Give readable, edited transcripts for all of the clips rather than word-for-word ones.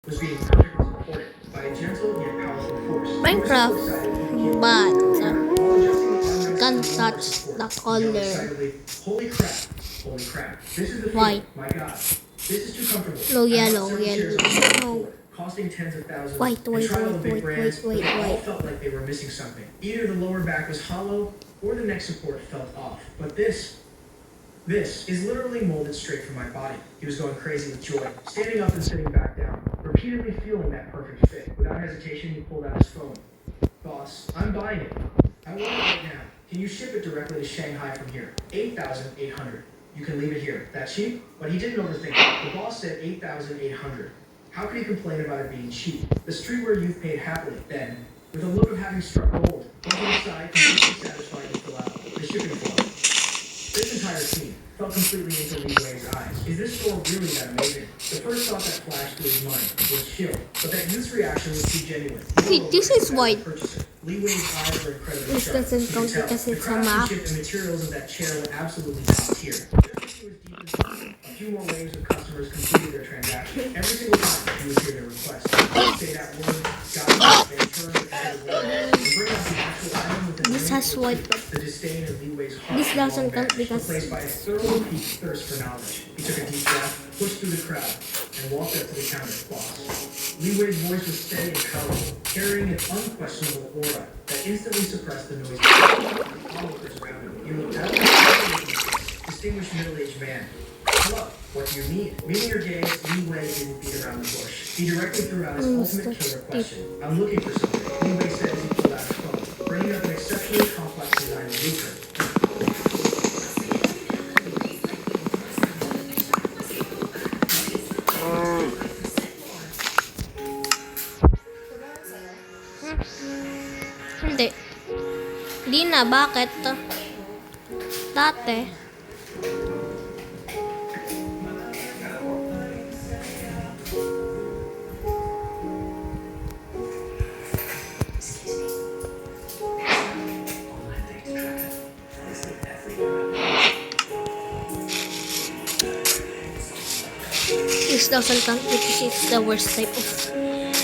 was being perfectly supported by a gentle yet powerful force. We were so Minecraft, excited we became but while adjusting the armrest can't and lumbar touch support. the We yelled color. excitedly, "Holy crap! Holy crap! This is the White. feeling! My God! This is too comfortable." No, I bought yellow, several chairs yellow. on the No. floor, costing tens of thousands, White, and white, tried all white, the big white, brands, white, but white, they all white. felt like they were missing something. Either the lower back was hollow or the neck support felt off. But this is literally molded straight from my body. He was going crazy with joy, standing up and sitting back down, repeatedly feeling that perfect fit. Without hesitation, he pulled out his phone. "Boss, I'm buying it. I want it right now. Can you ship it directly to Shanghai from here? 8,800. You can leave it here. That cheap?" But he didn't overthink it. The boss said 8,800. How could he complain about it being cheap? The streetwear youth paid happily. Then, with a look of having struck gold, went to the side, completely satisfied and fill out the shipping form. This entire scene fell completely into Li Wei's eyes. Is this store really that amazing? The first thought that flashed through his mind was chill, but that youth's reaction was too genuine. Wait, this is white. Li Wei's eyes were incredibly This sharp. doesn't You could count tell. because The it's a map. craftsmanship and materials of that chair were absolutely top tier. Just as he was deep in thought, a few more waves of customers completed their transaction. Every single time he would hear their request, he would say that word, got it, then turn and say the word, and bring out the actual item with the This has white, but the disdain of Li Wei's heart. this doesn't count because Replaced by a thoroughly piqued thirst for knowledge. He took a deep breath, pushed through the crowd, and walked up to the counter boss. Li Wei's voice was steady and powerful, carrying an unquestionable aura that instantly suppressed the noise of the onlookers around him. He looked up, distinguished middle-aged man. "Hello, what do you need?" Meeting your gaze, Li Wei didn't beat around the bush. He directly threw out his ultimate killer question. "I'm looking for something." Li Wei said as he pulled out his phone, bringing up an exceptionally complex design blueprint. hindi. Di na, bakit? Dati. This doesn't count because it's the worst type of wood.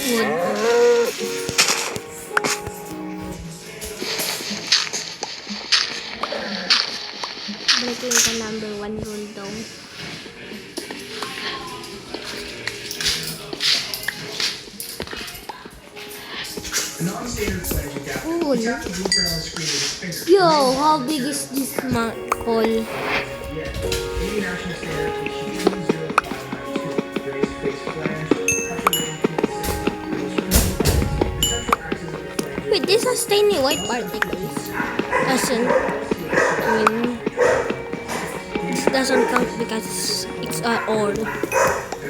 Breaking the number 1 rule daw. A non-standard pledge adapter. Cool. He tapped the blueprint on the screen with his finger. Yo, how big is this call? Yeah. Navy National Standard H20592. Raised face flange, pressure rating field system. The central axis of the flange. Wait, this has tiny white particles. As in, this doesn't count because it's ore. And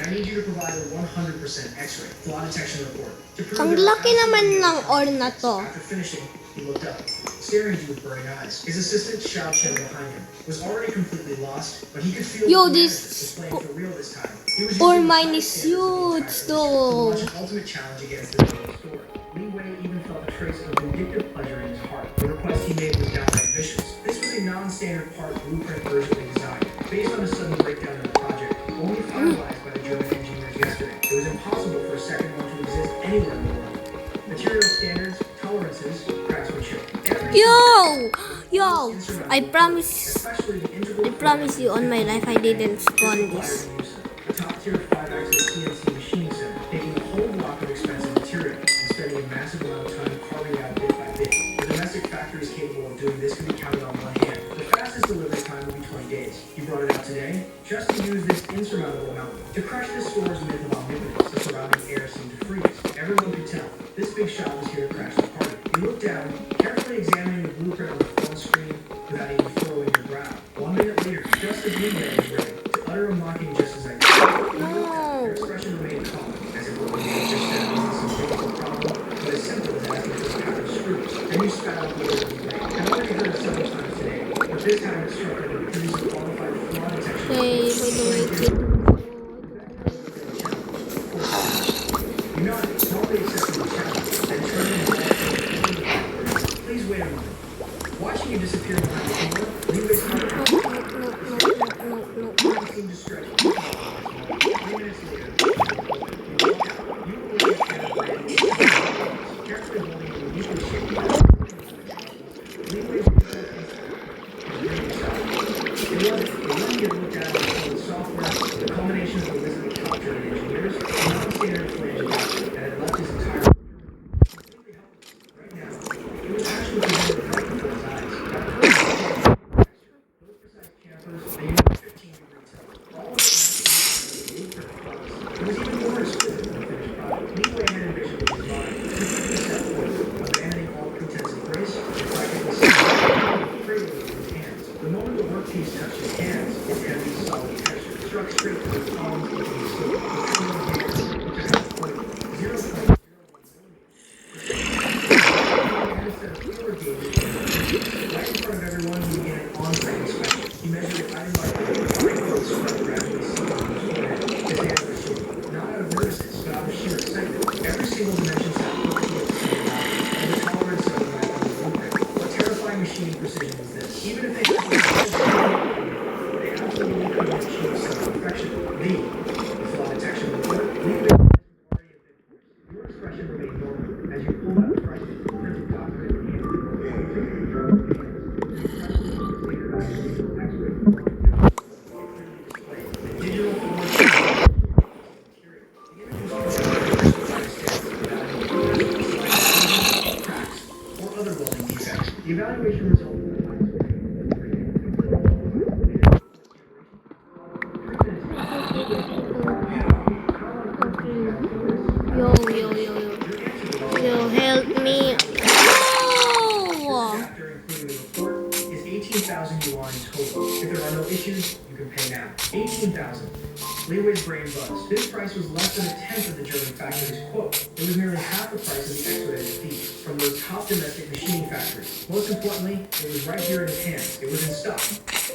I need you to provide a 100% X-ray flaw detection report. To prove Ang there are laki naman absolutely ng no ore na to. After finishing, he looked up, staring at you with burning eyes. His assistant, Xiao Chen, behind him, was already completely lost, but he could feel Yo, the this displaying for real this time. He was ore using the mine highest is standards of the huge entire though. to launch an ultimate challenge against the store. Li Wei even felt a trace of vindictive pleasure in his heart. The request he made was downright vicious. This was a non-standard part blueprint version of design, based on a sudden breakdown in the project, only finalized by the German engineers yesterday. It was impossible for a second one to exist anywhere in the world. Material standards, tolerances, craftsmanship. Yo, I promise you on my life I didn't spawn this. A top-tier 5-axis CNC machining center, taking a whole block of expensive material and spending a massive amount of time carving it out bit by bit. The domestic factories capable of doing this can be counted on one hand. The fastest delivery time will be 20 days. You brought it out today just to use this insurmountable mountain. To crush this store's myth of omnipotence, the surrounding air seemed to freeze. Everyone could tell this big shot was here to crash the party. You looked down, carefully examining the blueprint on the phone screen without even furrowing your brow. 1 minute later, just as you was ready to utter a mocking just as I did, your expression remained calm, as if it were just that some difficult problem, but as simple as asking for a pack of screws. Then you spat out the word of the way. I've already heard it several times today, but this time it struck her to produce a qualified flaw detection. Hey, by the way, kid. You nodded, totally accepting the challenge, then turned and walked. Please wait a moment. Watching you disappear behind the door, Li Wei's heart No. seemed to stretch. 3 minutes later, you walked out. non-standard flange adapter that had left his entire completely helpless. Right now, it was actually presented right before his eyes. Those precise chamfers, they used a 15-degree tilt. All of it naturally blueprint flawless. It was even more exquisite than the finished product. Leeway had envisioned with his mind. He took a step forward, abandoning all pretense of grace, and practically cradled it in his hands. The moment the workpiece touched his hands, its heavy, solid texture struck straight through his palms into his soul. With trembling hands, he took out 0.01 and instead of fewer gauges, right in front of everyone, he began an on-site inspection. He measured it item by item, sweat gradually seeping from his forehead. His hands were shaking, not out of nervousness, but out of sheer excitement. Every single dimension sat perfectly at the same value, and the tolerance of the knife on the blueprint. What terrifying machining precision was this? Even if they absolutely couldn't achieve such perfection. The flaw detection report, leave it already a bit worse. Your expression remained normal as you pulled out a freshly printed document and handed it over. You took it in your own hands. Digital or other welding defects. The evaluation result Yo, yo, yo, yo. Yo, help me. No! after including the report is 18,000 yuan in total. If there are no issues, you can pay now. 18,000. Leeway's brain buzzed. This price was less than a tenth of the German factory's quote. It was nearly half the price of the expedited fees from those top domestic machining factories. Most importantly, it was right here in his hands. It was in stock.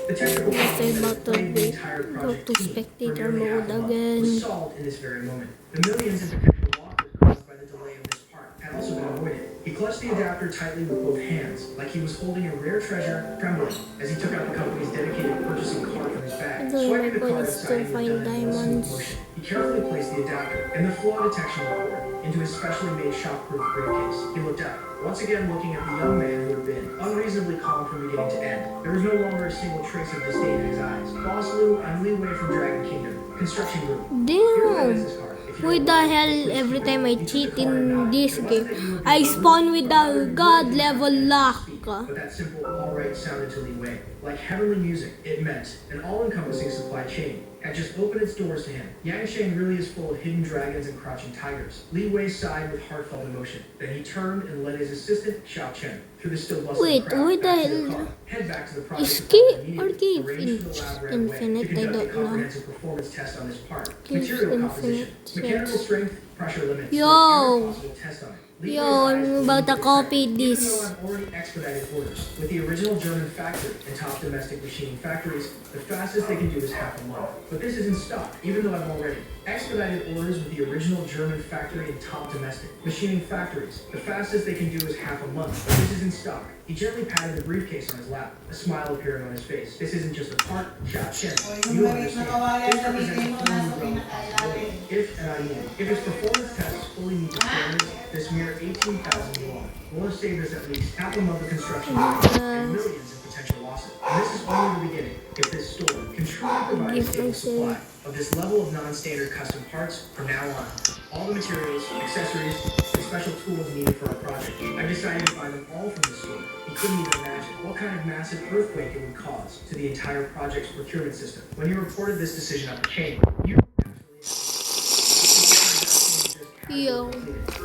The technical problem that plagued the entire project Go to team for spectator nearly half mode a month again. was solved in this very moment. The millions in potential losses caused by the delay of this part had also been avoided. He clutched the adapter tightly with both hands, like he was holding a rare treasure, trembling as he took out the company's dedicated purchasing card from his bag. Although Swiping my the card point is still inside find was done in one smooth diamonds. motion. He carefully placed the adapter and the flaw detection report into his specially made shockproof briefcase. He looked up, once again looking at the young man who had been unreasonably calm from beginning to end. There was no longer a single trace of disdain in his eyes. Boss Lou, I'm Leeway from Dragon Kingdom, Construction Group. Here's my Damn! business card. If you Why don't the want it, hell please every keep time it. I You took cheat the card in now. this It wasn't game, that you were I being spawn with the rude, god but level you luck. But that simple alright sounded to Leeway like heavenly music. It meant an all-encompassing supply chain had just opened its doors to him. Yangsheng really is full of hidden dragons and crouching tigers. Leeway sighed with heartfelt emotion. Then he turned and led his assistant, Xiao Chen, through the still bustling Wait, crowd why the back to their hell? car. Head back to the project Is department Cave or immediately. Cave Arranged for the lab right away Infinite? to I conduct a don't know. comprehensive performance test on this part. Cave Material Infinite, composition, yes. mechanical strength, pressure limits. Yo. and every possible test on it. Yo, I'm about to copy this. Even though I've already expedited orders with the original German factory and top domestic machining factories, the fastest they can do is half a month. But this is in stock, even though I've already expedited orders with the original German factory and top domestic machining factories. The fastest they can do is half a month, but this is in stock. He gently patted the briefcase on his lap, a smile appearing on his face. This isn't just a part, Xiao Chen. You understand. This represents a whole new realm of possibility. If, and I mean, if its performance tests fully meet the standards, this mere 18,000 yuan will have saved us at least half a month of construction and millions in potential losses. And this is only the beginning. If this store can truly provide a stable supply of this level of non-standard custom parts from now on, all the materials, accessories, and special tools needed for our project, I decided to buy them all from the store. He couldn't even imagine what kind of massive earthquake it would cause to the entire project's procurement system. When he reported this decision up the chain, you Yo.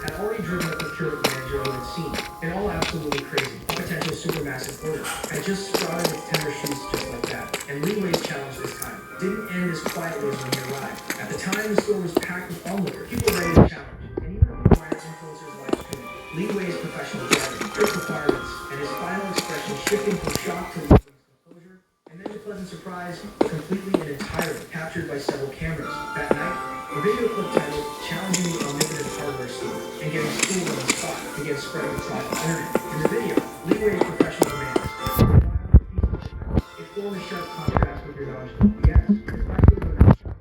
had already driven the procurement manager over the scene, and all absolutely crazy. A potential supermassive order had just sprouted its tender shoots just like that. And Leeway's challenge this time didn't end as quietly as when he arrived. At the time, the store was packed with onlookers, people ready to challenge. And even if the minor influencers live streaming, Leeway's professional jargon, strict requirements, and his final expression shifting from shock to composure, and then to pleasant surprise, completely and entirely captured by several cameras. That night, a video clip titled "Challenging the Omnipotent Hardware Store" and getting schooled on the spot began spreading across the internet. In the video, Leeway's professional demands. It formed a sharp contrast with your knowledge. Yes, especially when it's shot.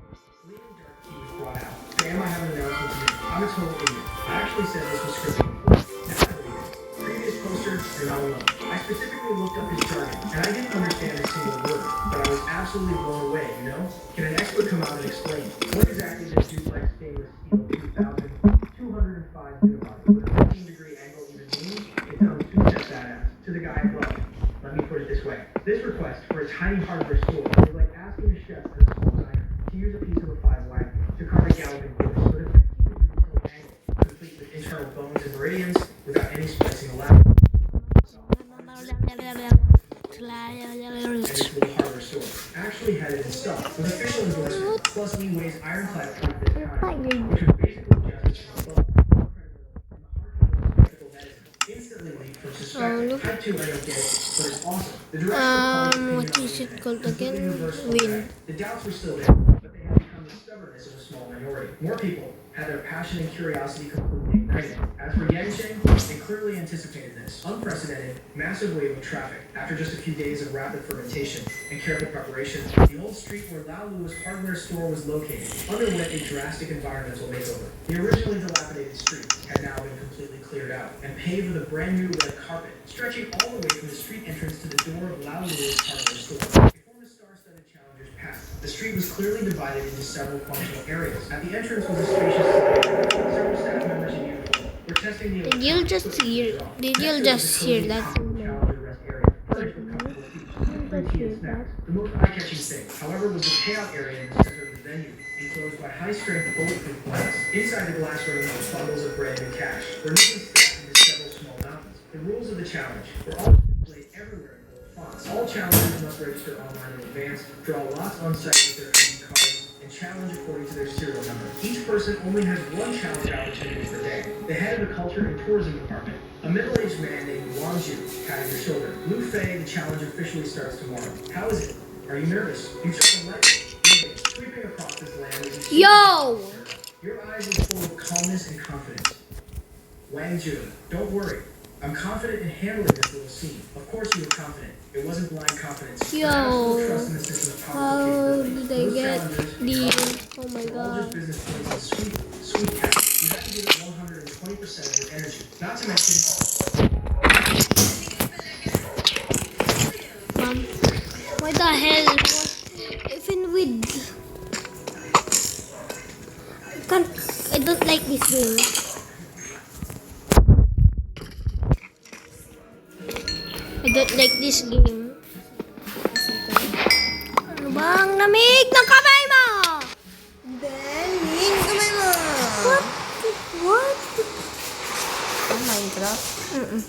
Leading dark key was brought out. Sam, I have an announcement to make. I'm a total idiot. I actually said this was scripted before. Now I believe it. Previous poster, you're not alone. I specifically looked up his jargon, and I didn't understand a single word, but I was absolutely blown away, you know? Can an expert come out and explain what exactly this duplex stainless steel tiny hardware store. It was like asking a chef at a small diner to use a piece of a 5 wagon to carve a galloping horse with a 15-degree tilt angle, complete with internal bones and meridians without any splicing allowed. And this little hardware store actually had it in stock with official endorsement plus Leeway's ironclad proof discount, which was basically justice from above. Instantly leaped from suspected. Type 2, I don't get it, but it's awesome. The direction of public What opinion is on it called completely again? reversed Win. overnight. The doubts were still there, but they had become the stubbornness of a small minority. More people had their passion and curiosity completely ignited. As for Yancheng, they clearly anticipated this unprecedented, massive wave of traffic. After just a few days of rapid fermentation and careful preparation, the old street where Lao Lu's hardware store was located underwent a drastic environmental makeover. The originally dilapidated street had now been completely cleared out and paved with a brand new red carpet, stretching all the way from the street entrance to the door of Lao Lu's hardware store. It formed a star-studded challenger's path. The street was clearly divided into several functional areas. At the entrance was a spacious sidewalk. Several staff members in uniform were testing the Did you just hear that? Challenger rest area, furnished with comfortable seats, free tea and snacks. The most eye-catching thing, however, was the payout area in the center of the venue, enclosed by high-strength bulletproof glass. Inside the glass room were bundles of brand new cash, were neatly stacked into several small mountains. The rules of the challenge were all displayed everywhere in bold fonts. All challengers must register online in advance, draw lots on site with their ID cards, and challenge according to their serial number. Each person only has one challenge opportunity per day. The head of the culture and tourism department, a middle-aged man named Wang Ju, patted your shoulder. Lu Fei, the challenge officially starts tomorrow. How is it? Are you nervous? You took the light. Sweeping across this land is Yo! your eyes are full of calmness and confidence. Wang Ju, don't worry. I'm confident in handling this little scene. Of course you were confident. It wasn't blind confidence. Yo. Absolute trust in the system's How powerful did capabilities. I get Those the... Oh my all just god. business points and sweet cash. You have to give it 120% of your energy. Not to mention, What the hell? Even with... I don't like this game. I don't like this game. Ano bang lamig ng kamay mo? Lamig kamay mo! What? What? Minecraft? Mm-mm.